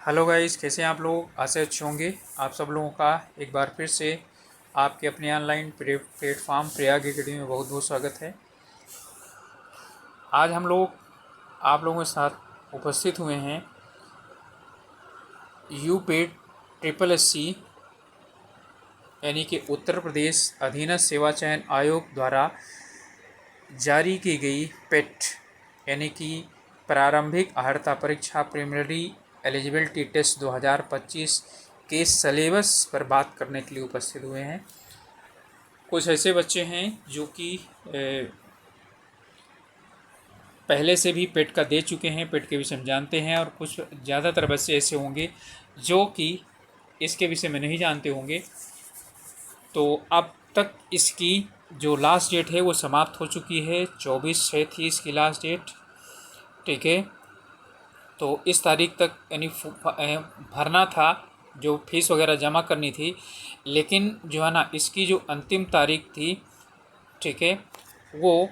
Hello guys, कैसे हैं आप लोग। आशा अच्छे होंगे। आप सब लोगों का एक बार फिर से आपके अपने ऑनलाइन प्लेटफॉर्म प्रयाग एकेडमी में बहुत बहुत स्वागत है। आज हम लोग आप लोगों के साथ उपस्थित हुए हैं यूपेड ट्रिपल एस सी यानी कि उत्तर प्रदेश अधीनस्थ सेवा चयन आयोग द्वारा जारी की गई पेट यानी कि प्रारंभिक अर्हता परीक्षा प्रीलिमिनरी एलिजिबिलिटी टेस्ट 2025 के सिलेबस पर बात करने के लिए उपस्थित हुए हैं। कुछ ऐसे बच्चे हैं जो कि पहले से भी पेट का दे चुके हैं, पेट के विषय में जानते हैं, और कुछ ज़्यादातर बच्चे ऐसे होंगे जो कि इसके विषय में नहीं जानते होंगे। तो अब तक इसकी जो लास्ट डेट है वो समाप्त हो चुकी है। 24/6 थी इसकी लास्ट डेट। ठीक है, तो इस तारीख तक यानी भरना था, जो फीस वगैरह जमा करनी थी। लेकिन जो है ना, इसकी जो अंतिम तारीख थी, ठीक है, वो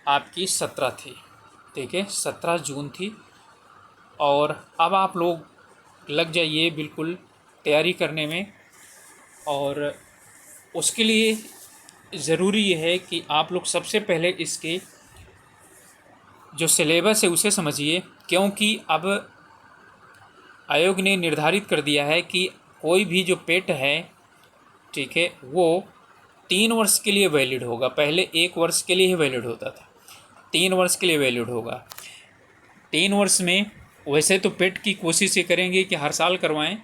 आपकी 17 थी। ठीक है, 17 जून थी। और अब आप लोग लग जाइए बिल्कुल तैयारी करने में। और उसके लिए ज़रूरी ये है कि आप लोग सबसे पहले इसके जो सिलेबस है उसे समझिए, क्योंकि अब आयोग ने निर्धारित कर दिया है कि कोई भी जो पेट है, ठीक है, वो 3 वर्ष के लिए वैलिड होगा। पहले 1 वर्ष के लिए ही वैलिड होता था, 3 वर्ष के लिए वैलिड होगा। 3 वर्ष में वैसे तो पेट की कोशिश ये करेंगे कि हर साल करवाएं।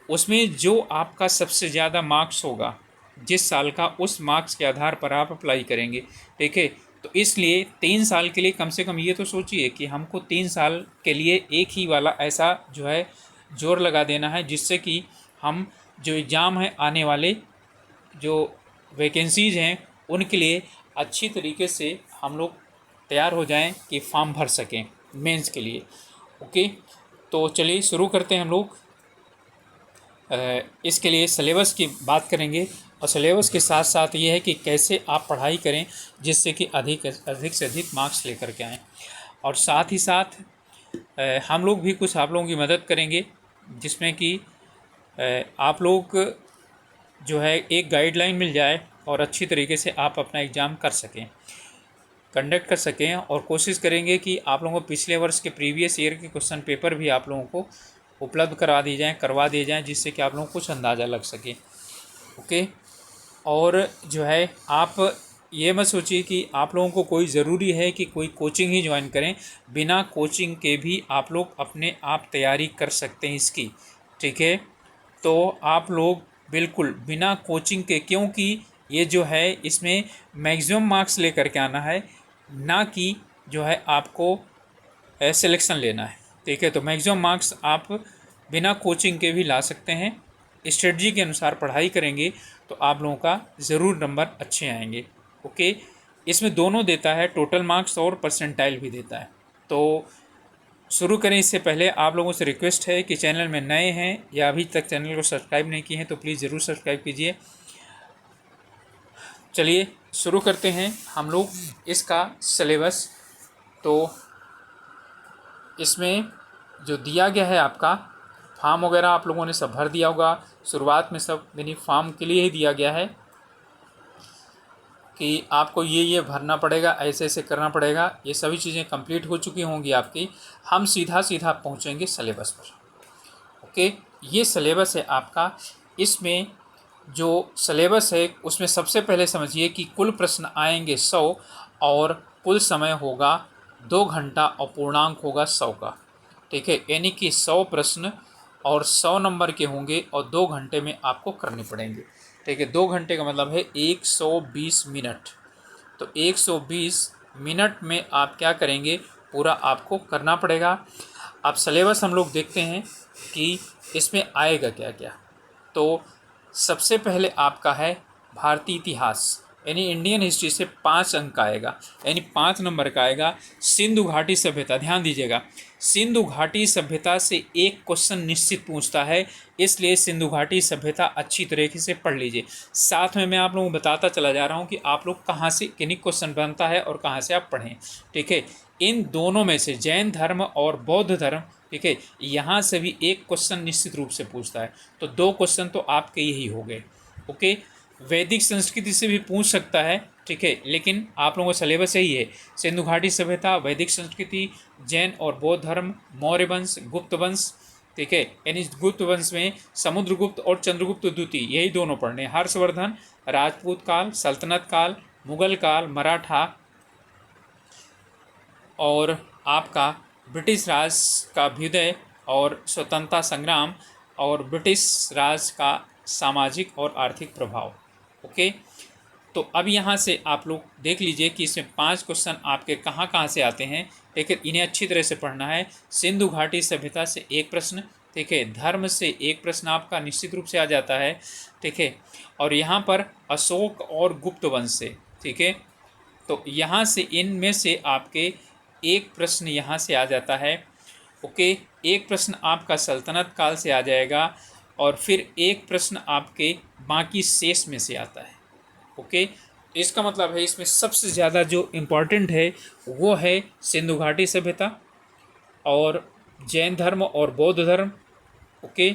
उसमें जो आपका सबसे ज़्यादा मार्क्स होगा जिस साल का, उस मार्क्स के आधार पर आप अप्लाई करेंगे। ठीक है, तो इसलिए 3 साल के लिए कम से कम ये तो सोचिए कि हमको 3 साल के लिए एक ही वाला ऐसा जो है जोर लगा देना है, जिससे कि हम जो एग्ज़ाम है आने वाले जो वैकेंसीज़ हैं उनके लिए अच्छी तरीके से हम लोग तैयार हो जाएं कि फॉर्म भर सकें मेंस के लिए। ओके, तो चलिए शुरू करते हैं हम लोग। इसके लिए सिलेबस की बात करेंगे, और सिलेबस के साथ साथ ये है कि कैसे आप पढ़ाई करें जिससे कि अधिक से अधिक मार्क्स लेकर के आएँ। और साथ ही साथ हम लोग भी कुछ आप लोगों की मदद करेंगे, जिसमें कि आप लोग जो है एक गाइडलाइन मिल जाए और अच्छी तरीके से आप अपना एग्ज़ाम कर सकें, कंडक्ट कर सकें। और कोशिश करेंगे कि आप लोगों को पिछले वर्ष के प्रीवियस ईयर के क्वेश्चन पेपर भी आप लोगों को उपलब्ध करवा दिए जाएँ, जिससे कि आप लोगों को कुछ अंदाज़ा लग सके। ओके, और जो है आप ये मत सोचिए कि आप लोगों को कोई ज़रूरी है कि कोई कोचिंग ही ज्वाइन करें। बिना कोचिंग के भी आप लोग अपने आप तैयारी कर सकते हैं इसकी। ठीक है, तो आप लोग बिल्कुल बिना कोचिंग के, क्योंकि ये जो है इसमें मैक्सिमम मार्क्स लेकर के आना है, ना कि जो है आपको सिलेक्शन लेना है। ठीक है, तो मैक्सिमम मार्क्स आप बिना कोचिंग के भी ला सकते हैं। स्ट्रेटजी के अनुसार पढ़ाई करेंगे तो आप लोगों का ज़रूर नंबर अच्छे आएंगे। ओके, इसमें दोनों देता है, टोटल मार्क्स और परसेंटाइल भी देता है। तो शुरू करें इससे पहले आप लोगों से रिक्वेस्ट है कि चैनल में नए हैं या अभी तक चैनल को सब्सक्राइब नहीं किए हैं तो प्लीज़ ज़रूर सब्सक्राइब कीजिए। चलिए शुरू करते हैं हम लोग इसका सिलेबस। तो इसमें जो दिया गया है आपका फॉर्म वगैरह आप लोगों ने सब भर दिया होगा। शुरुआत में सब यानी फॉर्म के लिए ही दिया गया है कि आपको ये भरना पड़ेगा, ऐसे ऐसे करना पड़ेगा। ये सभी चीज़ें कंप्लीट हो चुकी होंगी आपकी। हम सीधा पहुँचेंगे सिलेबस पर। ओके, ये सिलेबस है आपका। इसमें जो सिलेबस है उसमें सबसे पहले समझिए कि कुल प्रश्न आएंगे 100 और कुल समय होगा 2 घंटा और पूर्णांक होगा 100 का। ठीक है, यानी कि 100 प्रश्न और 100 नंबर के होंगे और 2 घंटे में आपको करने पड़ेंगे। ठीक है, 2 घंटे का मतलब है 120 मिनट। तो 120 मिनट में आप क्या करेंगे, पूरा आपको करना पड़ेगा। अब सिलेबस हम लोग देखते हैं कि इसमें आएगा क्या क्या। तो सबसे पहले आपका है भारतीय इतिहास, यानी इंडियन हिस्ट्री से 5 अंक आएगा, यानी 5 नंबर का आएगा। सिंधु घाटी सभ्यता, ध्यान दीजिएगा, सिंधु घाटी सभ्यता से एक क्वेश्चन निश्चित पूछता है, इसलिए सिंधु घाटी सभ्यता अच्छी तरीके से पढ़ लीजिए। साथ में मैं आप लोगों को बताता चला जा रहा हूँ कि आप लोग कहाँ से किन क्वेश्चन बनता है और कहाँ से आप पढ़ें। ठीक है, इन दोनों में से जैन धर्म और बौद्ध धर्म ठीक है, यहाँ से भी एक क्वेश्चन निश्चित रूप से पूछता है, तो 2 क्वेश्चन तो आपके यही हो गए। ओके, वैदिक संस्कृति से भी पूछ सकता है, ठीक है, लेकिन आप लोगों का सिलेबस यही है, सिंधु घाटी सभ्यता, वैदिक संस्कृति, जैन और बौद्ध धर्म, मौर्य वंश, गुप्त वंश, ठीक है, यानी गुप्त वंश में समुद्रगुप्त और चंद्रगुप्त द्वितीय, यही दोनों पढ़ने, हर्षवर्धन, राजपूत काल, सल्तनत काल, मुगल काल, मराठा और आपका ब्रिटिश राज का अभ्युदय और स्वतंत्रता संग्राम और ब्रिटिश राज का सामाजिक और आर्थिक प्रभाव। ओके, तो अब यहाँ से आप लोग देख लीजिए कि इसमें 5 क्वेश्चन आपके कहाँ कहाँ से आते हैं, लेकिन इन्हें अच्छी तरह से पढ़ना है। सिंधु घाटी सभ्यता से एक प्रश्न, ठीक है, धर्म से एक प्रश्न आपका निश्चित रूप से आ जाता है, ठीक है, और यहाँ पर अशोक और गुप्त वंश से, ठीक है, तो यहाँ से इनमें से आपके एक प्रश्न यहाँ से आ जाता है। ओके, एक प्रश्न आपका सल्तनत काल से आ जाएगा और फिर एक प्रश्न आपके बाकी शेष में से आता है। ओके, इसका मतलब है इसमें सबसे ज़्यादा जो इम्पोर्टेंट है वो है सिंधु घाटी सभ्यता और जैन धर्म और बौद्ध धर्म। ओके,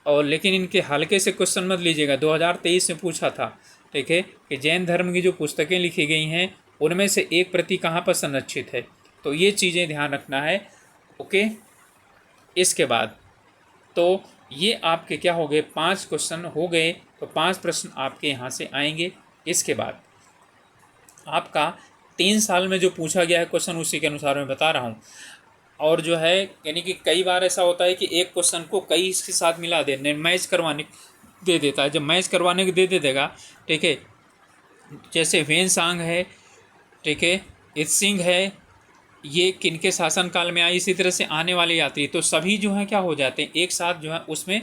और लेकिन इनके हल्के से क्वेश्चन मत लीजिएगा, 2023 में पूछा था, ठीक है, कि जैन धर्म की जो पुस्तकें लिखी गई हैं उनमें से एक प्रति कहाँ पर संरक्षित है, तो ये चीज़ें ध्यान रखना है। ओके, इसके बाद तो ये आपके क्या हो गए, 5 क्वेश्चन हो गए, तो 5 प्रश्न आपके यहाँ से आएंगे। इसके बाद आपका 3 साल में जो पूछा गया है क्वेश्चन उसी के अनुसार मैं बता रहा हूँ। और जो है यानी कि कई बार ऐसा होता है कि एक क्वेश्चन को कई इसके साथ मिला दे, मैच करवाने दे देता है, जब मैच करवाने को दे देगा, ठीक है, जैसे वेनसांग है, ठीक है, इत्सिंग है, ये किनके शासनकाल में आई, इसी तरह से आने वाले यात्री तो सभी जो हैं क्या हो जाते हैं, एक साथ जो है उसमें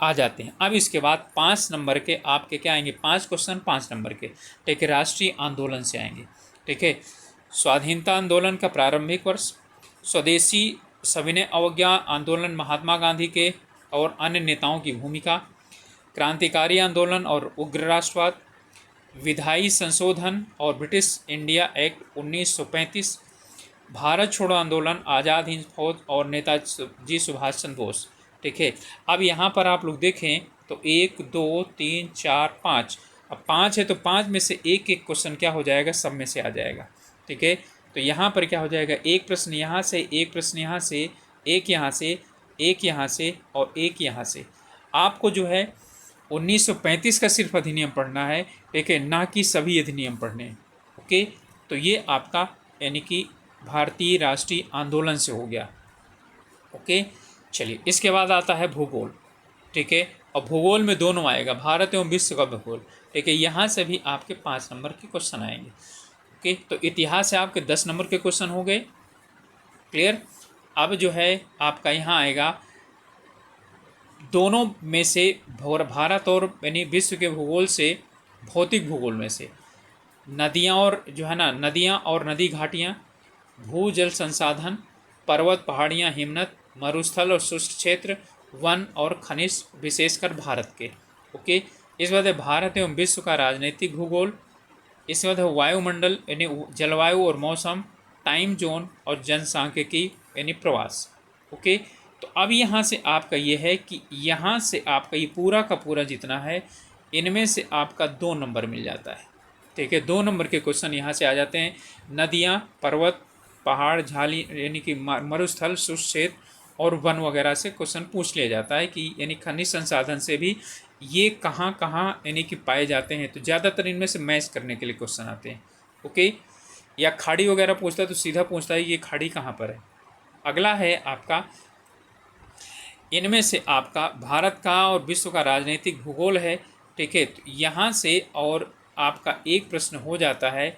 आ जाते हैं। अब इसके बाद 5 नंबर के आपके क्या आएंगे, 5 क्वेश्चन 5 नंबर के, ठीक है, राष्ट्रीय आंदोलन से आएंगे, ठीक है, स्वाधीनता आंदोलन का प्रारंभिक वर्ष, स्वदेशी सविनय अवज्ञा आंदोलन महात्मा गांधी के और अन्य नेताओं की भूमिका, क्रांतिकारी आंदोलन और उग्र राष्ट्रवाद, विधायी संशोधन और ब्रिटिश इंडिया एक्ट 1935, भारत छोड़ो आंदोलन, आज़ाद हिंद फौज और नेताजी सुभाष चंद्र बोस, ठीक है। अब यहाँ पर आप लोग देखें तो 1 2 3 4 5, अब 5 है तो 5 में से एक एक क्वेश्चन क्या हो जाएगा, सब में से आ जाएगा, ठीक है। तो यहाँ पर क्या हो जाएगा, एक प्रश्न यहाँ से, एक प्रश्न यहाँ से, एक यहाँ से, एक यहाँ से और एक यहाँ से। आपको जो है 1935 का सिर्फ अधिनियम पढ़ना है, ठीक है, ना कि सभी अधिनियम पढ़ने हैं। ओके, तो ये आपका यानी कि भारतीय राष्ट्रीय आंदोलन से हो गया। ओके, चलिए इसके बाद आता है भूगोल, ठीक है, और भूगोल में दोनों आएगा, भारत एवं विश्व का भूगोल, ठीक है, यहाँ से भी आपके 5 नंबर के क्वेश्चन आएंगे। ओके, तो इतिहास से आपके 10 नंबर के क्वेश्चन हो गए, क्लियर। अब जो है आपका यहाँ आएगा दोनों में से, भारत और यानी विश्व के भूगोल से, भौतिक भूगोल में से नदियाँ और जो है ना, नदियाँ और नदी घाटियाँ, भू जल संसाधन, पर्वत पहाड़ियाँ, हिमनद, मरुस्थल और शुष्क क्षेत्र, वन और खनिज, विशेषकर भारत के। ओके, इस बात है भारत एवं विश्व का राजनीतिक भूगोल, इसके बाद है वायुमंडल यानी जलवायु और मौसम, टाइम जोन और जनसांख्यिकी यानी प्रवास। ओके, तो अब यहाँ से आपका ये है कि यहाँ से आपका ये पूरा का पूरा जितना है इनमें से आपका 2 नंबर मिल जाता है, ठीक है, 2 नंबर के क्वेश्चन यहाँ से आ जाते हैं। नदियाँ, पर्वत, पहाड़, झाली यानी कि मरुस्थल, शुष्क क्षेत्र और वन वगैरह से क्वेश्चन पूछ लिया जाता है कि यानी खनिज संसाधन से भी ये कहाँ कहाँ यानी कि पाए जाते हैं, तो ज़्यादातर इनमें से मैच करने के लिए क्वेश्चन आते हैं। ओके, या खाड़ी वगैरह पूछता है तो सीधा पूछता है ये खाड़ी कहाँ पर है। अगला है आपका, इनमें से आपका भारत का और विश्व का राजनीतिक भूगोल है, ठीक है, तो यहाँ से और आपका एक प्रश्न हो जाता है,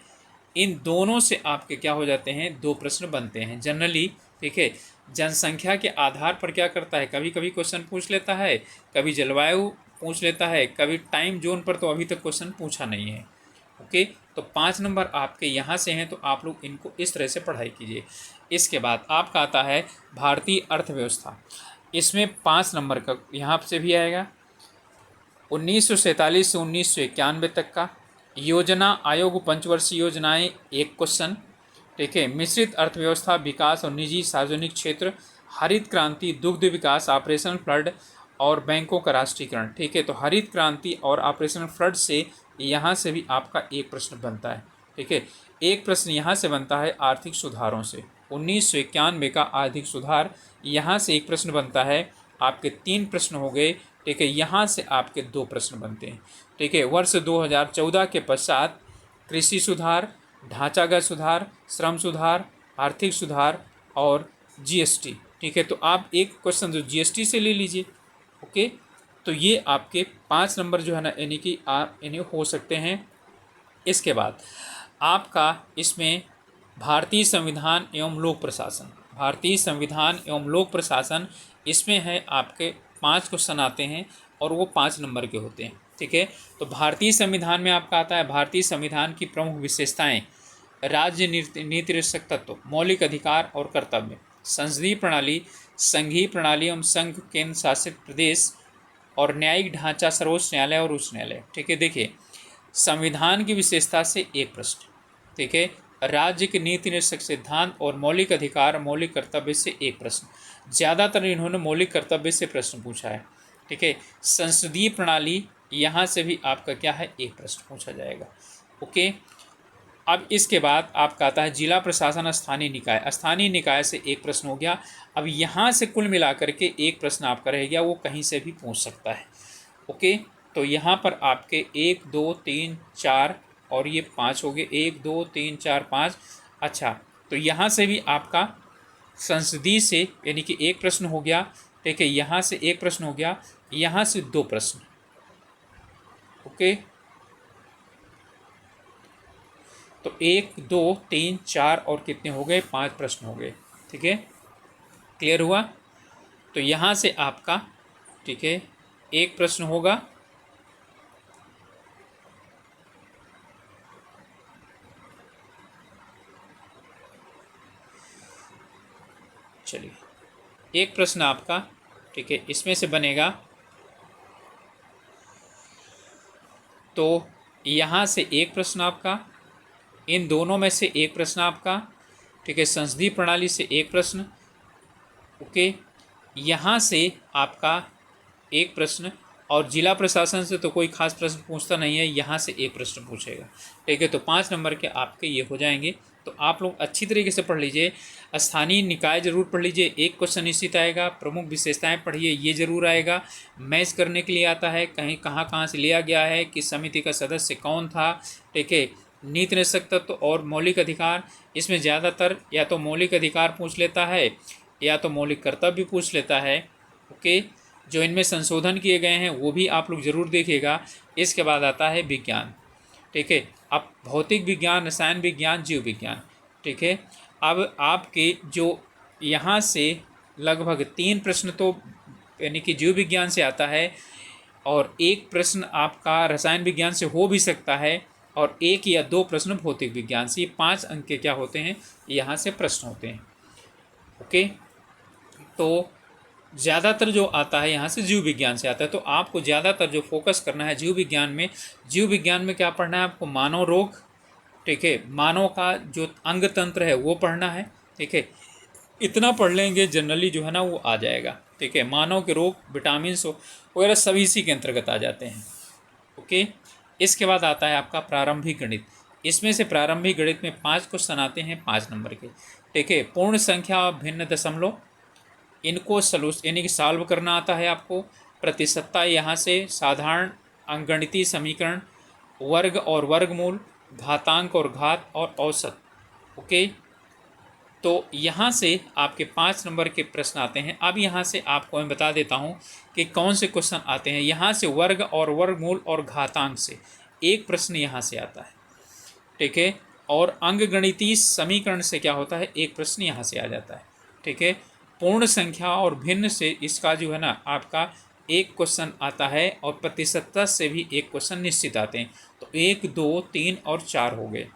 इन दोनों से आपके क्या हो जाते हैं, 2 प्रश्न बनते हैं जनरली, ठीक है। जनसंख्या के आधार पर क्या करता है, कभी कभी क्वेश्चन पूछ लेता है, कभी जलवायु पूछ लेता है, कभी टाइम जोन पर तो अभी तक क्वेश्चन पूछा नहीं है। ओके, तो 5 नंबर आपके यहाँ से हैं, तो आप लोग इनको इस तरह से पढ़ाई कीजिए। इसके बाद आपका आता है भारतीय अर्थव्यवस्था, इसमें 5 नंबर का यहाँ से भी आएगा, 1947 से 1991 तक का, योजना आयोग पंचवर्षीय योजनाएं 1 क्वेश्चन, ठीक है, मिश्रित अर्थव्यवस्था, विकास और निजी सार्वजनिक क्षेत्र, हरित क्रांति, दुग्ध विकास, ऑपरेशन फ्लड और बैंकों का राष्ट्रीयकरण। ठीक है, तो हरित क्रांति और ऑपरेशन फ्लड से यहाँ से भी आपका एक प्रश्न बनता है। ठीक है, एक प्रश्न यहाँ से बनता है आर्थिक सुधारों से, 1991 का आर्थिक सुधार, यहाँ से एक प्रश्न बनता है। आपके 3 प्रश्न हो गए। ठीक है, यहाँ से आपके 2 प्रश्न बनते हैं। ठीक है, वर्ष 2014 के पश्चात कृषि सुधार, ढांचागत सुधार, श्रम सुधार, आर्थिक सुधार और जीएसटी। ठीक है, तो आप एक क्वेश्चन जो जीएसटी से ले लीजिए। ओके, तो ये आपके 5 नंबर जो है ना, यानी कि इन्हें हो सकते हैं। इसके बाद आपका इसमें भारतीय संविधान एवं लोक प्रशासन, भारतीय संविधान एवं लोक प्रशासन, इसमें है आपके 5 क्वेश्चन आते हैं और वो 5 नंबर के होते हैं। ठीक है, तो भारतीय संविधान में आपका आता है भारतीय संविधान की प्रमुख विशेषताएं, राज्य नीति निरक्षक तत्व, मौलिक अधिकार और कर्तव्य, संसदीय प्रणाली, संघीय प्रणाली एवं संघ केंद्र शासित प्रदेश और न्यायिक ढांचा, सर्वोच्च न्यायालय और उच्च न्यायालय। ठीक है, देखिए संविधान की विशेषता से एक प्रश्न। ठीक है, राज्य के नीति निरक्षक सिद्धांत और मौलिक अधिकार, मौलिक कर्तव्य से एक प्रश्न। ज़्यादातर इन्होंने मौलिक कर्तव्य से प्रश्न पूछा है। ठीक है, संसदीय प्रणाली, यहाँ से भी आपका क्या है, एक प्रश्न पूछा जाएगा। ओके, अब इसके बाद आपका आता है जिला प्रशासन, स्थानीय निकाय, स्थानीय निकाय से एक प्रश्न हो गया। अब यहाँ से कुल मिलाकर के एक प्रश्न आपका रह गया, वो कहीं से भी पूछ सकता है। ओके, तो यहाँ पर आपके 1 2 3 4 और ये 5 हो गए, 1 2 3 4 5। अच्छा, तो यहाँ से भी आपका संसदीय से यानी कि एक प्रश्न हो गया। ठीक है, यहाँ से एक प्रश्न हो गया, यहाँ से 2 प्रश्न। ओके, तो 1 2 3 4 और कितने हो गए, 5 प्रश्न हो गए। ठीक है, क्लियर हुआ? तो यहाँ से आपका, ठीक है, एक प्रश्न होगा। चलिए, एक प्रश्न आपका, ठीक है, इसमें से बनेगा। तो यहाँ से एक प्रश्न आपका, इन दोनों में से एक प्रश्न आपका। ठीक है, संसदीय प्रणाली से एक प्रश्न। ओके, यहाँ से आपका एक प्रश्न, और जिला प्रशासन से तो कोई खास प्रश्न पूछता नहीं है, यहाँ से एक प्रश्न पूछेगा। ठीक है, तो 5 नंबर के आपके ये हो जाएंगे। तो आप लोग अच्छी तरीके से पढ़ लीजिए। स्थानीय निकाय जरूर पढ़ लीजिए, एक क्वेश्चन निश्चित आएगा। प्रमुख विशेषताएं पढ़िए, ये जरूर आएगा। मैच करने के लिए आता है, कहीं कहाँ से लिया गया है, किस समिति का सदस्य कौन था। ठीक है, नीति निरक्षक तत्व और मौलिक अधिकार, इसमें ज़्यादातर या तो मौलिक अधिकार पूछ लेता है या तो मौलिक कर्तव्य पूछ लेता है। ओके, जो इनमें संशोधन किए गए हैं वो भी आप लोग ज़रूर देखिएगा। इसके बाद आता है विज्ञान। ठीक है, अब भौतिक विज्ञान, रसायन विज्ञान, जीव विज्ञान। ठीक है, अब आपके जो यहाँ से लगभग 3 प्रश्न तो यानी कि जीव विज्ञान से आता है, और एक प्रश्न आपका रसायन विज्ञान से हो भी सकता है, और 1 या 2 प्रश्न भौतिक विज्ञान से। 5 अंक के क्या होते हैं, यहाँ से प्रश्न होते हैं। ओके, तो ज़्यादातर जो आता है यहाँ से जीव विज्ञान से आता है। तो आपको ज़्यादातर जो फोकस करना है जीव विज्ञान में, जीव विज्ञान में क्या पढ़ना है आपको, मानव रोग। ठीक है, मानव का जो अंग तंत्र है वो पढ़ना है। ठीक है, इतना पढ़ लेंगे जनरली जो है ना वो आ जाएगा। ठीक है, मानव के रोग, विटामिन वगैरह सभी इसी के अंतर्गत आ जाते हैं। ओके, इसके बाद आता है आपका प्रारंभिक गणित। इसमें से प्रारंभिक गणित में 5 क्वेश्चन आते हैं, 5 नंबर के। ठीक है, पूर्ण संख्या, भिन्न दशमलव, इनको यानी कि सॉल्व करना आता है आपको। प्रतिशतता, यहाँ से साधारण अंकगणितीय समीकरण, वर्ग और वर्गमूल, घातांक और घात, और औसत। ओके, तो यहाँ से आपके 5 नंबर के प्रश्न आते हैं। अब यहाँ से आपको मैं बता देता हूँ कि कौन से क्वेश्चन आते हैं। यहाँ से वर्ग और वर्गमूल और घातांक से एक प्रश्न यहाँ से आता है। ठीक है, और अंकगणितीय समीकरण से क्या होता है, एक प्रश्न यहाँ से आ जाता है। ठीक है, पूर्ण संख्या और भिन्न से इसका जो है ना आपका एक क्वेश्चन आता है, और प्रतिशतता से भी एक क्वेश्चन निश्चित आते हैं। तो 1 2 3 और 4 हो गए।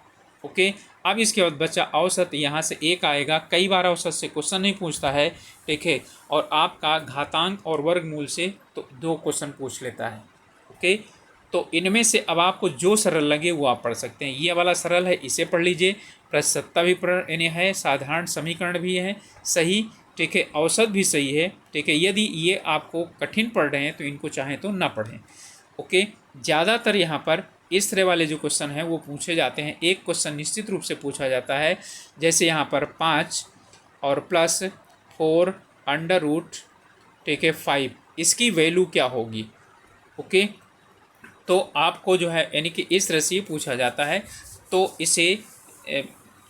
ओके, अब इसके बाद बच्चा औसत, यहाँ से एक आएगा। कई बार औसत से क्वेश्चन नहीं पूछता है। ठीक है, और आपका घातांक और वर्गमूल से तो 2 क्वेश्चन पूछ लेता है। ओके, तो इनमें से अब आपको जो सरल लगे वो आप पढ़ सकते हैं। ये वाला सरल है, इसे पढ़ लीजिए। प्रतिशतता भी यानी है, साधारण समीकरण भी है, सही ठीक है, औसत भी सही है। ठीक है, यदि ये आपको कठिन पड़ रहे हैं तो इनको चाहें तो ना पढ़ें। ओके, ज़्यादातर यहाँ पर इस तरह वाले जो क्वेश्चन हैं वो पूछे जाते हैं। एक क्वेश्चन निश्चित रूप से पूछा जाता है, जैसे यहाँ पर 5 और प्लस 4 अंडर रूट, ठीक है, 5, इसकी वैल्यू क्या होगी। ओके, तो आपको जो है यानी कि इस तरह से पूछा जाता है, तो इसे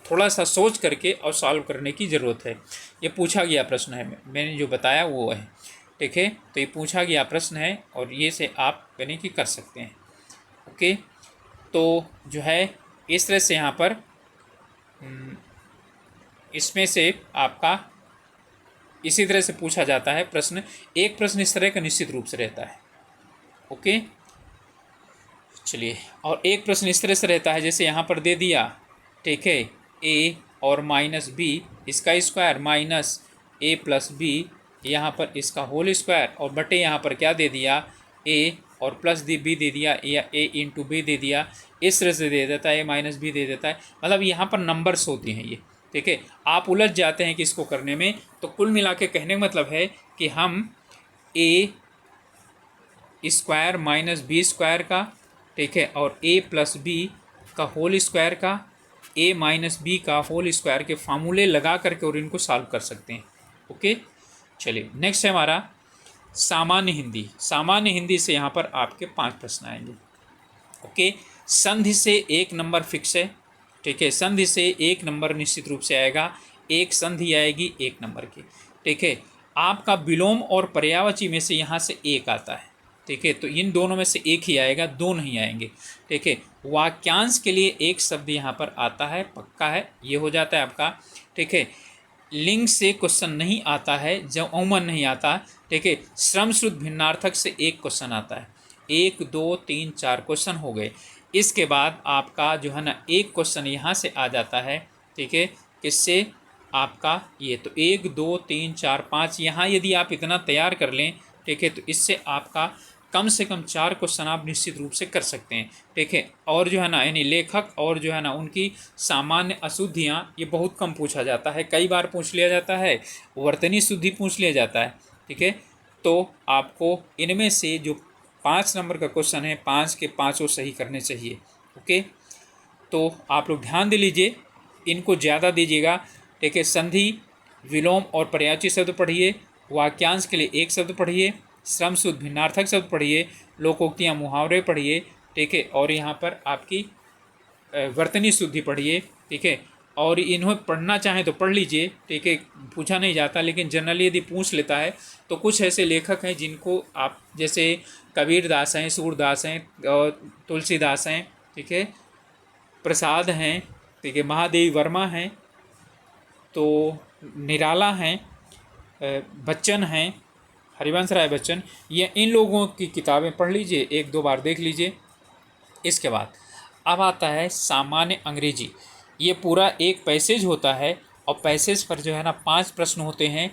थोड़ा सा सोच करके और सॉल्व करने की ज़रूरत है। ये पूछा गया प्रश्न है, मैंने जो बताया वो है। ठीक है, तो ये पूछा गया प्रश्न है और ये से आप यानी कि कर सकते हैं। ओके, तो जो है इस तरह से यहाँ पर इसमें से आपका इसी तरह से पूछा जाता है प्रश्न। एक प्रश्न इस तरह का निश्चित रूप से रहता है। ओके, चलिए, और एक प्रश्न इस तरह से रहता है, जैसे यहाँ पर दे दिया, ठीक है, a और माइनस बी इसका square minus a plus b, यहाँ पर इसका होल स्क्वायर, और बटे यहाँ पर क्या दे दिया, a और प्लस बी दे दिया, या a इंटू बी दे दिया। इस तरह से दे देता है, a माइनस बी दे देता है। मतलब यहाँ पर नंबर्स होती हैं ये। ठीक है, आप उलझ जाते हैं कि इसको करने में। तो कुल मिला के कहने का मतलब है कि हम a square minus b square का, ठीक है, और a प्लस बी का होल स्क्वायर का, a माइनस बी का होल स्क्वायर के फार्मूले लगा करके और इनको सॉल्व कर सकते हैं। ओके, चलिए नेक्स्ट है हमारा सामान्य हिंदी। सामान्य हिंदी से यहाँ पर आपके 5 प्रश्न आएंगे। ओके, संधि से 1 नंबर फिक्स है। ठीक है, संधि से 1 नंबर निश्चित रूप से आएगा। एक संधि आएगी 1 नंबर की। ठीक है, आपका विलोम और पर्यायवाची में से यहाँ से 1 आता है। ठीक है, तो इन दोनों में से 1 ही आएगा, 2 नहीं आएंगे। ठीक है, वाक्यांश के लिए 1 शब्द यहाँ पर आता है, पक्का है, ये हो जाता है आपका। ठीक है, लिंग से क्वेश्चन नहीं आता है, जब अमूमन नहीं आता। ठीक है, श्रम शुद्ध भिन्नार्थक से 1 क्वेश्चन आता है। 1 2 3 4 क्वेश्चन हो गए। इसके बाद आपका जो है ना 1 क्वेश्चन यहाँ से आ जाता है। ठीक है, किससे, आपका ये, तो 1 2 3 4 5 यहाँ यदि आप इतना तैयार कर लें, ठीक है, तो इससे आपका कम से कम 4 क्वेश्चन आप निश्चित रूप से कर सकते हैं। ठीक है, और जो है ना यानी लेखक और जो है ना उनकी सामान्य अशुद्धियाँ ये बहुत कम पूछा जाता है। कई बार पूछ लिया जाता है, वर्तनी शुद्धि पूछ लिया जाता है। ठीक है, तो आपको इनमें से जो 5 नंबर का क्वेश्चन है, 5 के 5 सही करने चाहिए। ओके, तो आप लोग ध्यान दे लीजिए, इनको ज़्यादा दीजिएगा। ठीक है, संधि, विलोम और पर्यायवाची शब्द पढ़िए, वाक्यांश के लिए 1 शब्द पढ़िए, श्रम शुद्ध भिन्नार्थक शब्द पढ़िए, लोकोक्तियाँ मुहावरे पढ़िए। ठीक है, और यहाँ पर आपकी वर्तनी शुद्धि पढ़िए। ठीक है, और इन्हें पढ़ना चाहें तो पढ़ लीजिए। ठीक है, पूछा नहीं जाता, लेकिन जनरली यदि पूछ लेता है तो कुछ ऐसे लेखक हैं जिनको आप, जैसे कबीर दास हैं, सूरदास हैं, और तुलसीदास हैं, ठीक है, प्रसाद हैं, ठीक है, महादेवी वर्मा हैं, तो निराला हैं, बच्चन हैं, हरिवंश राय बच्चन, ये इन लोगों की किताबें पढ़ लीजिए, 1-2 बार देख लीजिए। इसके बाद अब आता है सामान्य अंग्रेजी। ये पूरा एक पैसेज होता है, और पैसेज पर जो है ना 5 प्रश्न होते हैं।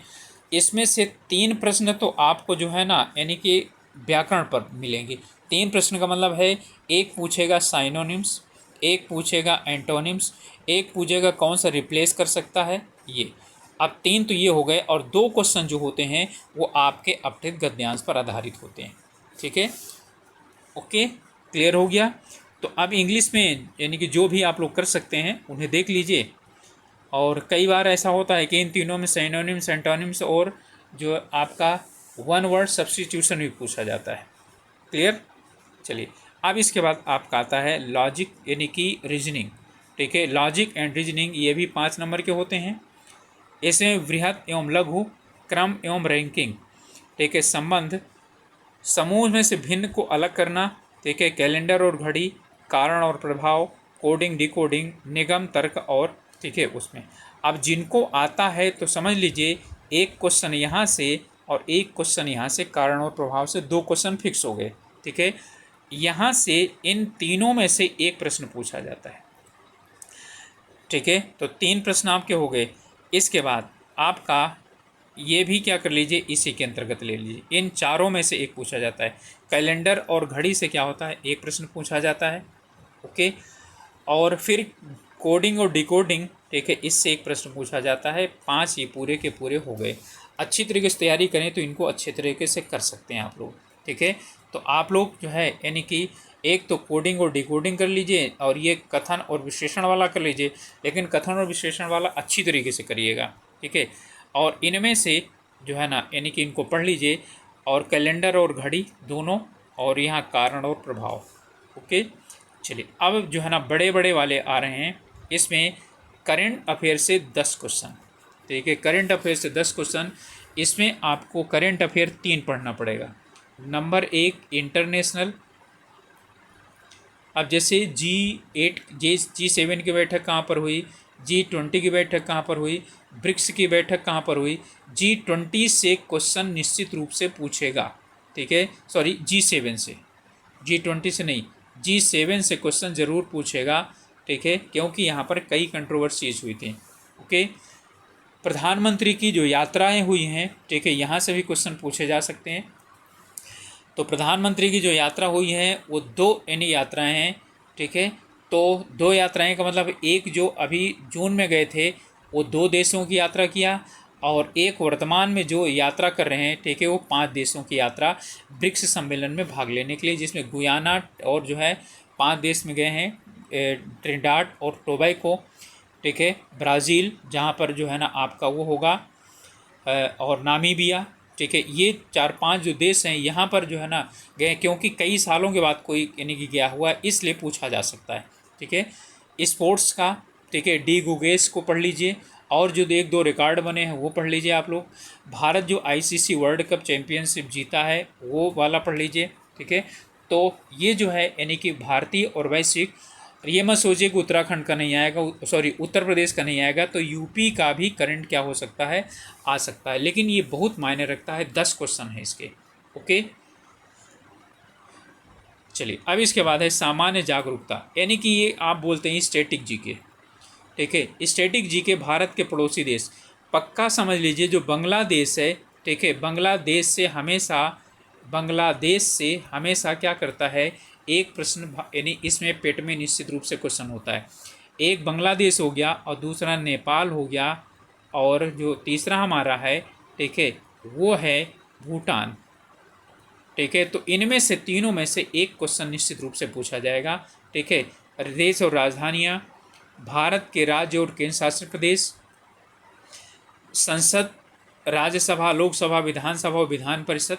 इसमें से 3 प्रश्न तो आपको जो है ना यानी कि व्याकरण पर मिलेंगे। 3 प्रश्न का मतलब है, एक पूछेगा साइनोनिम्स, एक पूछेगा एंटोनिम्स, एक पूछेगा कौन सा रिप्लेस कर सकता है ये। अब 3 तो ये हो गए, और 2 क्वेश्चन जो होते हैं वो आपके अपठित गद्यांश पर आधारित होते हैं। ठीक है, ओके, क्लियर हो गया। तो अब इंग्लिश में यानी कि जो भी आप लोग कर सकते हैं उन्हें देख लीजिए। और कई बार ऐसा होता है कि इन तीनों में सिनोनिम्स, एंटोनिम्स और जो आपका 1 वर्ड सब्स्टिट्यूशन भी पूछा जाता है। क्लियर, चलिए अब इसके बाद आपका आता है लॉजिक यानी कि रीजनिंग। ठीक है, लॉजिक एंड रीजनिंग ये भी 5 नंबर के होते हैं। इसमें बृहत एवं लघु, क्रम एवं रैंकिंग, ठीक है, संबंध, समूह में से भिन्न को अलग करना, ठीक है, कैलेंडर और घड़ी, कारण और प्रभाव, कोडिंग डिकोडिंग, निगम तर्क, और ठीक है उसमें। अब जिनको आता है तो समझ लीजिए, 1 क्वेश्चन यहाँ से और 1 क्वेश्चन यहाँ से, कारण और प्रभाव से 2 क्वेश्चन फिक्स हो गए। ठीक है, यहाँ से इन तीनों में से 1 प्रश्न पूछा जाता है। ठीक है, तो 3 प्रश्न आपके हो गए। इसके बाद आपका ये भी क्या कर लीजिए, इसी के अंतर्गत ले लीजिए। इन चारों में से 1 पूछा जाता है। कैलेंडर और घड़ी से क्या होता है, 1 प्रश्न पूछा जाता है। ओके, और फिर कोडिंग और डिकोडिंग ठीक है, इससे एक प्रश्न पूछा जाता है। 5 ये पूरे के पूरे हो गए। अच्छी तरीके से तैयारी करें तो इनको अच्छे तरीके से कर सकते हैं आप लोग। ठीक है, तो आप लोग जो है यानी कि एक तो कोडिंग और डिकोडिंग कर लीजिए और ये कथन और विश्लेषण वाला कर लीजिए, लेकिन कथन और विश्लेषण वाला अच्छी तरीके से करिएगा। ठीक है, और इनमें से जो है ना यानी कि इनको पढ़ लीजिए, और कैलेंडर और घड़ी दोनों, और यहाँ कारण और प्रभाव। ओके, चलिए अब जो है ना बड़े बड़े वाले आ रहे हैं। इसमें करंट अफेयर से 10 क्वेश्चन। ठीक है, करंट अफेयर से 10 क्वेश्चन। इसमें आपको करंट अफेयर 3 पढ़ना पड़ेगा। Number 1 international. अब जैसे G8 G7 की बैठक कहाँ पर हुई, G20 की बैठक कहाँ पर हुई, ब्रिक्स की बैठक कहाँ पर हुई, G20 से क्वेश्चन निश्चित रूप से पूछेगा। ठीक है, सॉरी G7 से, G20 से नहीं, G7 से क्वेश्चन ज़रूर पूछेगा। ठीक है, क्योंकि यहाँ पर कई कंट्रोवर्सीज हुई थी। ओके, प्रधानमंत्री की जो यात्राएं हुई हैं, ठीक है, यहाँ से भी क्वेश्चन पूछे जा सकते हैं। तो प्रधानमंत्री की जो यात्रा हुई है वो 2 यानी यात्राएं हैं। ठीक है, तो 2 यात्राएं का मतलब एक जो अभी जून में गए थे वो 2 देशों की यात्रा किया, और एक वर्तमान में जो यात्रा कर रहे हैं, ठीक है, वो 5 देशों की यात्रा ब्रिक्स सम्मेलन में भाग लेने के लिए, जिसमें गुयाना और जो है 5 देश में गए हैं, ट्रिनिडाड और टोबैगो। ठीक है, ब्राज़ील जहाँ पर जो है ना आपका वो होगा, और नामीबिया। ठीक है, ये 4-5 जो देश हैं यहाँ पर जो है ना गए, क्योंकि कई सालों के बाद कोई यानी कि गया हुआ है, इसलिए पूछा जा सकता है। ठीक है, स्पोर्ट्स का, ठीक है, डी गुगेस को पढ़ लीजिए, और जो 1-2 रिकॉर्ड बने हैं वो पढ़ लीजिए आप लोग। भारत जो ICC वर्ल्ड कप चैम्पियनशिप जीता है वो वाला पढ़ लीजिए। ठीक है, तो ये जो है यानी कि भारतीय और वैश्विक, ये मत सोचिए कि उत्तराखंड का नहीं आएगा, सॉरी उत्तर प्रदेश का नहीं आएगा, तो यूपी का भी करंट क्या हो सकता है, आ सकता है, लेकिन ये बहुत मायने रखता है। 10 क्वेश्चन है इसके। ओके, चलिए अब इसके बाद है सामान्य जागरूकता, यानी कि ये आप बोलते हैं स्टैटिक जीके। ठीक है, स्टैटिक जीके भारत के पड़ोसी देश, पक्का समझ लीजिए जो बांग्लादेश है। ठीक है, बांग्लादेश से हमेशा क्या करता है, एक प्रश्न यानी इसमें पेट में निश्चित रूप से क्वेश्चन होता है। एक बांग्लादेश हो गया, और दूसरा नेपाल हो गया, और जो तीसरा हमारा है, ठीक है, वो है भूटान। ठीक है, तो इनमें से तीनों में से एक क्वेश्चन निश्चित रूप से पूछा जाएगा। ठीक है, देश और राजधानियाँ, भारत के राज्य और केंद्र शासित प्रदेश, संसद, राज्यसभा, लोकसभा, विधानसभा और विधान परिषद।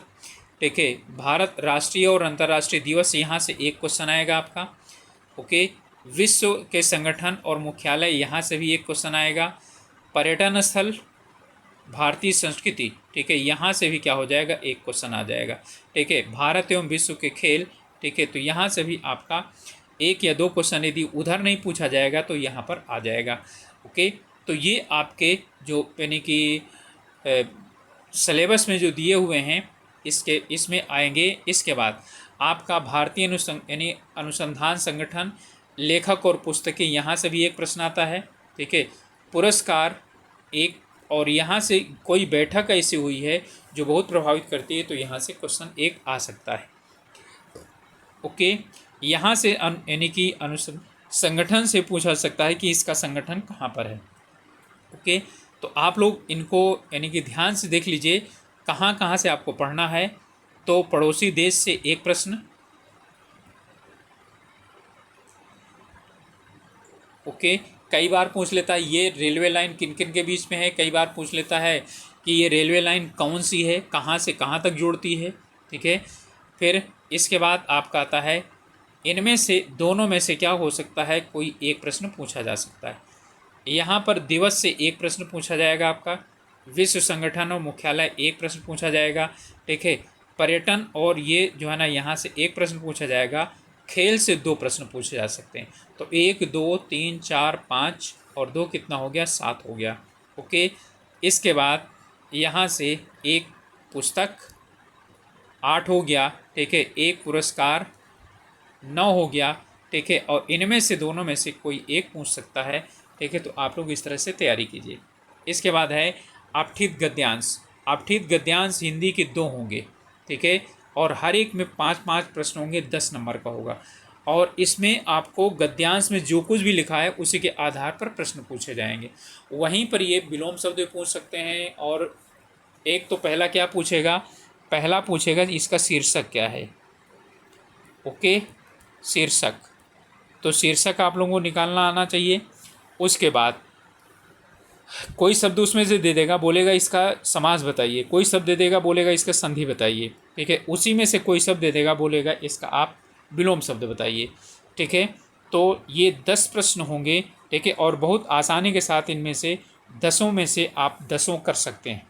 ठीक है, भारत राष्ट्रीय और अंतर्राष्ट्रीय दिवस, यहाँ से एक क्वेश्चन आएगा आपका। ओके, विश्व के संगठन और मुख्यालय, यहाँ से भी एक क्वेश्चन आएगा। पर्यटन स्थल, भारतीय संस्कृति, ठीक है, यहाँ से भी क्या हो जाएगा, एक क्वेश्चन आ जाएगा। ठीक है, भारत एवं विश्व के खेल, ठीक है, तो यहाँ से भी आपका 1 या 2 क्वेश्चन यदि उधर नहीं पूछा जाएगा तो यहाँ पर आ जाएगा। ओके, तो ये आपके जो यानी कि सिलेबस में जो दिए हुए हैं इसमें आएंगे। इसके बाद आपका भारतीय यानी अनुसंधान संगठन, लेखक और पुस्तकें, यहाँ से भी एक प्रश्न आता है। ठीक है, पुरस्कार एक, और यहाँ से कोई बैठक ऐसी हुई है जो बहुत प्रभावित करती है, तो यहाँ से क्वेश्चन एक आ सकता है। ओके, यहाँ से यानी कि संगठन से पूछा सकता है कि इसका संगठन कहाँ पर है। ओके, तो आप लोग इनको यानी कि ध्यान से देख लीजिए कहाँ कहाँ से आपको पढ़ना है। तो पड़ोसी देश से एक प्रश्न, ओके, कई बार पूछ लेता है ये रेलवे लाइन किन किन के बीच में है, कई बार पूछ लेता है कि ये रेलवे लाइन कौन सी है, कहाँ से कहाँ तक जोड़ती है। ठीक है, फिर इसके बाद आपका आता है इनमें से दोनों में से क्या हो सकता है, कोई एक प्रश्न पूछा जा सकता है। यहाँ पर दिवस से एक प्रश्न पूछा जाएगा आपका, विश्व संगठन और मुख्यालय एक प्रश्न पूछा जाएगा। ठीक है, पर्यटन और ये जो है ना यहाँ से एक प्रश्न पूछा जाएगा। खेल से 2 प्रश्न पूछे जा सकते हैं, तो 1 2 3 4 5 और 2 कितना हो गया, 7 हो गया। ओके, इसके बाद यहाँ से एक पुस्तक 8 हो गया। ठीक है, एक पुरस्कार 9 हो गया। ठीक है, और इनमें से दोनों में से कोई एक पूछ सकता है। ठीक है, तो आप लोग इस तरह से तैयारी कीजिए। इसके बाद है अपठित गद्यांश। अपठित गद्यांश हिंदी के 2 होंगे। ठीक है, और हर एक में 5-5 प्रश्न होंगे, 10 नंबर का होगा। और इसमें आपको गद्यांश में जो कुछ भी लिखा है उसी के आधार पर प्रश्न पूछे जाएंगे। वहीं पर ये विलोम शब्द भी पूछ सकते हैं। और एक तो पहला क्या पूछेगा, पहला पूछेगा इसका शीर्षक क्या है। ओके, शीर्षक, तो शीर्षक आप लोगों को निकालना आना चाहिए। उसके बाद कोई शब्द उसमें से दे देगा, बोलेगा इसका समास बताइए, कोई शब्द दे देगा बोलेगा इसका संधि बताइए, ठीक है। उसी में से कोई शब्द दे देगा बोलेगा इसका आप विलोम शब्द बताइए, ठीक है। तो ये 10 प्रश्न होंगे, ठीक है। और बहुत आसानी के साथ इनमें से 10 में से आप 10 कर सकते हैं।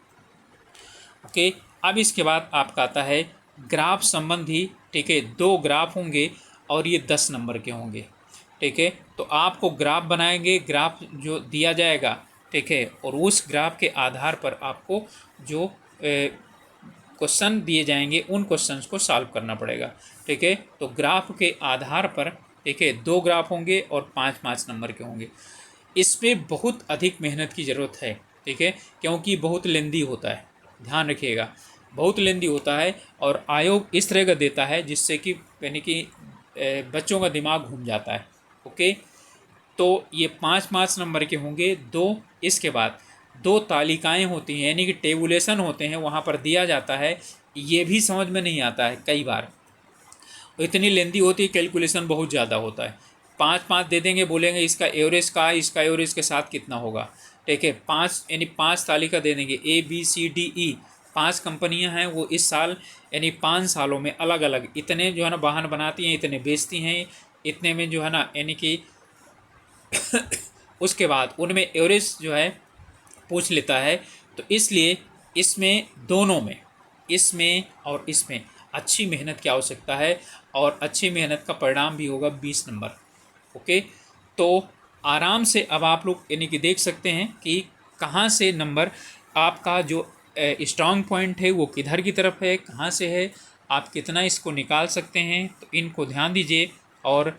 ओके, अब इसके बाद आपका आता है ग्राफ संबंधी, ठीक है। 2 ग्राफ होंगे और ये 10 नंबर के होंगे, ठीक है। तो आपको ग्राफ बनाएंगे, ग्राफ जो दिया जाएगा, ठीक है। और उस ग्राफ के आधार पर आपको जो क्वेश्चन दिए जाएंगे उन क्वेश्चंस को सॉल्व करना पड़ेगा, ठीक है। तो ग्राफ के आधार पर, ठीक है, 2 ग्राफ होंगे और 5-5 नंबर के होंगे। इसमें बहुत अधिक मेहनत की ज़रूरत है, ठीक है, क्योंकि बहुत लेंदी होता है, ध्यान रखिएगा, बहुत लेंदी होता है। और आयोग इस तरह का देता है जिससे कि यानी कि बच्चों का दिमाग घूम जाता है। ओके, तो ये 5-5 नंबर के होंगे 2। इसके बाद 2 तालिकाएं होती हैं, यानी कि टेबुलेशन होते हैं, वहाँ पर दिया जाता है। ये भी समझ में नहीं आता है कई बार, इतनी लेंदी होती है, कैलकुलेशन बहुत ज़्यादा होता है। 5-5 दे देंगे, बोलेंगे इसका एवरेज का, इसका एवरेज के साथ कितना होगा, ठीक है। 5 यानी 5 तालिका दे देंगे, ABCDE 5 कंपनियां हैं, वो इस साल यानी 5 सालों में अलग अलग इतने जो है ना वाहन बनाती हैं, इतने बेचती हैं, इतने में जो है ना यानी कि उसके बाद उनमें एवरेज जो है पूछ लेता है। तो इसलिए इसमें दोनों में, इसमें और इसमें अच्छी मेहनत की आवश्यकता है और अच्छी मेहनत का परिणाम भी होगा 20 नंबर। ओके, तो आराम से अब आप लोग यानी कि देख सकते हैं कि कहाँ से नंबर आपका जो स्ट्रॉन्ग पॉइंट है वो किधर की तरफ है, कहाँ से है, आप कितना इसको निकाल सकते हैं। तो इनको ध्यान दीजिए और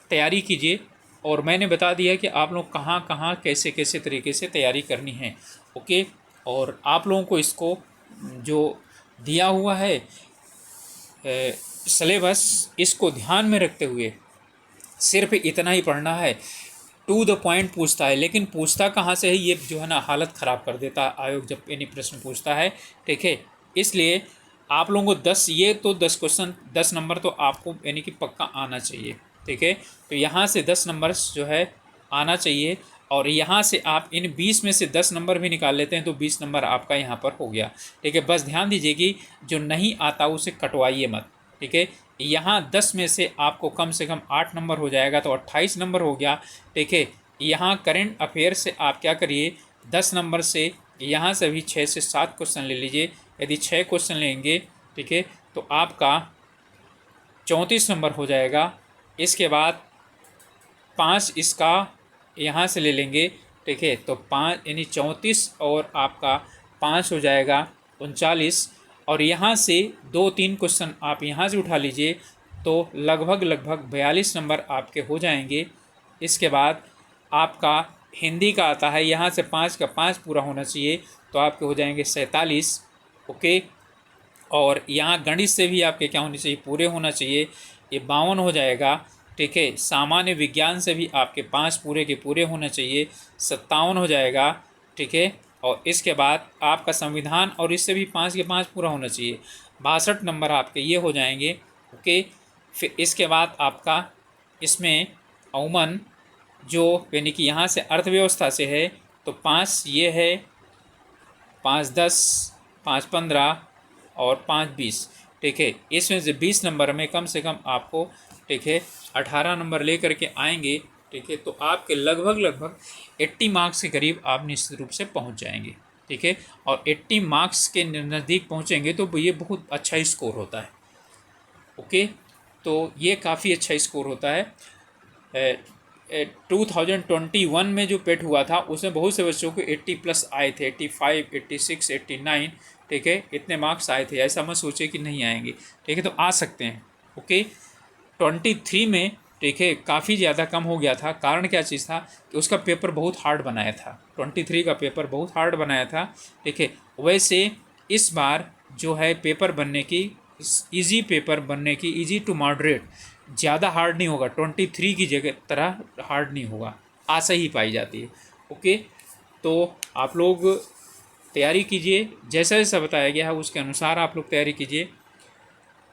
तैयारी कीजिए। और मैंने बता दिया कि आप लोग कहाँ कहाँ कैसे कैसे तरीके से तैयारी करनी है। ओके, और आप लोगों को इसको जो दिया हुआ है सिलेबस, इसको ध्यान में रखते हुए सिर्फ इतना ही पढ़ना है। टू द पॉइंट पूछता है, लेकिन पूछता कहाँ से है ये जो है ना हालत ख़राब कर देता है आयोग जब यानी प्रश्न पूछता है, ठीक है। इसलिए आप लोगों को 10 ये तो 10 क्वेश्चन 10 नंबर तो आपको यानी कि पक्का आना चाहिए, ठीक है। तो यहाँ से 10 नंबर जो है आना चाहिए। और यहाँ से आप इन 20 में से 10 नंबर भी निकाल लेते हैं तो 20 नंबर आपका यहाँ पर हो गया, ठीक है। बस ध्यान दीजिए कि जो नहीं आता उसे कटवाइए मत, ठीक है। यहाँ 10 में से आपको कम से कम 8 नंबर हो जाएगा तो 28 नंबर हो गया, ठीक है। यहाँ करेंट अफेयर से आप क्या करिए, 10 नंबर से यहाँ से भी 6 से 7 क्वेश्चन ले लीजिए। यदि 6 क्वेश्चन लेंगे, ठीक है, तो आपका 34 नंबर हो जाएगा। इसके बाद 5 इसका यहाँ से ले लेंगे, ठीक है, तो 5 यानी 34 और आपका 5 हो जाएगा 39। और यहाँ से 2-3 क्वेश्चन आप यहाँ से उठा लीजिए तो लगभग 42 नंबर आपके हो जाएंगे। इसके बाद आपका हिंदी का आता है, यहाँ से 5 का 5 पूरा होना चाहिए तो आपके हो जाएंगे 47। ओके, और यहाँ गणित से भी आपके क्या होने चाहिए, पूरे होना चाहिए, ये 52 हो जाएगा, ठीक है। सामान्य विज्ञान से भी आपके 5 पूरे के पूरे होना चाहिए, 57 हो जाएगा, ठीक है। और इसके बाद आपका संविधान और इससे भी 5 के 5 पूरा होना चाहिए, 62 नंबर आपके ये हो जाएंगे। ओके, फिर इसके बाद आपका इसमें अमूमन जो यानी कि यहाँ से अर्थव्यवस्था से है तो 5 ये है, 5 10, 5 15 और 5 20, ठीक है। इसमें से 20 नंबर में कम से कम आपको, ठीक है, 18 नंबर ले करके आएंगे, ठीक है। तो आपके लगभग 80 मार्क्स के करीब आप निश्चित रूप से पहुंच जाएंगे, ठीक है। और 80 मार्क्स के नज़दीक पहुंचेंगे तो ये बहुत अच्छा स्कोर होता है। ओके, तो ये काफ़ी अच्छा स्कोर होता है। 2021 में जो पेट हुआ था उसमें बहुत से बच्चों को 80+ आए थे, 85, 86, 89, ठीक है, इतने मार्क्स आए थे। ऐसा मत सोचे कि नहीं आएंगे, ठीक है, तो आ सकते हैं। ओके, 23 में, ठीक है, काफ़ी ज़्यादा कम हो गया था। कारण क्या चीज़ था कि उसका पेपर बहुत हार्ड बनाया था, 23 का पेपर बहुत हार्ड बनाया था, ठीक है। वैसे इस बार जो है पेपर बनने की, इजी पेपर बनने की, इजी टू मॉडरेट, ज़्यादा हार्ड नहीं होगा, 23 की जगह तरह हार्ड नहीं होगा, आशा ही पाई जाती है। ओके, तो आप लोग तैयारी कीजिए, जैसा जैसा बताया गया है उसके अनुसार आप लोग तैयारी कीजिए,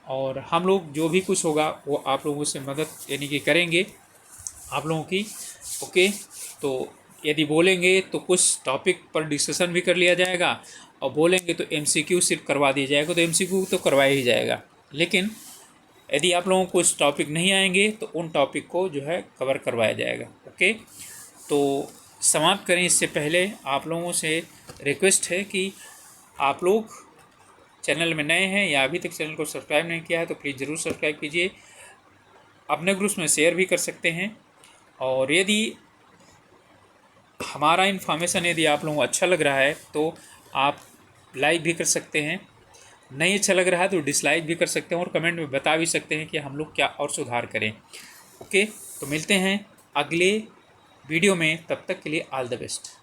और हम लोग जो भी कुछ होगा वो आप लोगों से मदद यानी कि करेंगे आप लोगों की। ओके, तो यदि बोलेंगे तो कुछ टॉपिक पर डिस्कशन भी कर लिया जाएगा, और बोलेंगे तो एमसीक्यू सिर्फ करवा दिया जाएगा, तो एमसीक्यू तो करवाया ही जाएगा। लेकिन यदि आप लोगों को कुछ टॉपिक नहीं आएंगे तो उन टॉपिक को जो है कवर करवाया जाएगा। ओके, तो समाप्त करें इससे पहले आप लोगों से रिक्वेस्ट है कि आप लोग चैनल में नए हैं या अभी तक चैनल को सब्सक्राइब नहीं किया है तो प्लीज़ ज़रूर सब्सक्राइब कीजिए, अपने ग्रुप्स में शेयर भी कर सकते हैं, और यदि हमारा इन्फॉर्मेशन यदि आप लोगों को अच्छा लग रहा है तो आप लाइक भी कर सकते हैं, नहीं अच्छा लग रहा है तो डिसलाइक भी कर सकते हैं, और कमेंट में बता भी सकते हैं कि हम लोग क्या और सुधार करें। ओके, तो मिलते हैं अगले वीडियो में, तब तक के लिए ऑल द बेस्ट।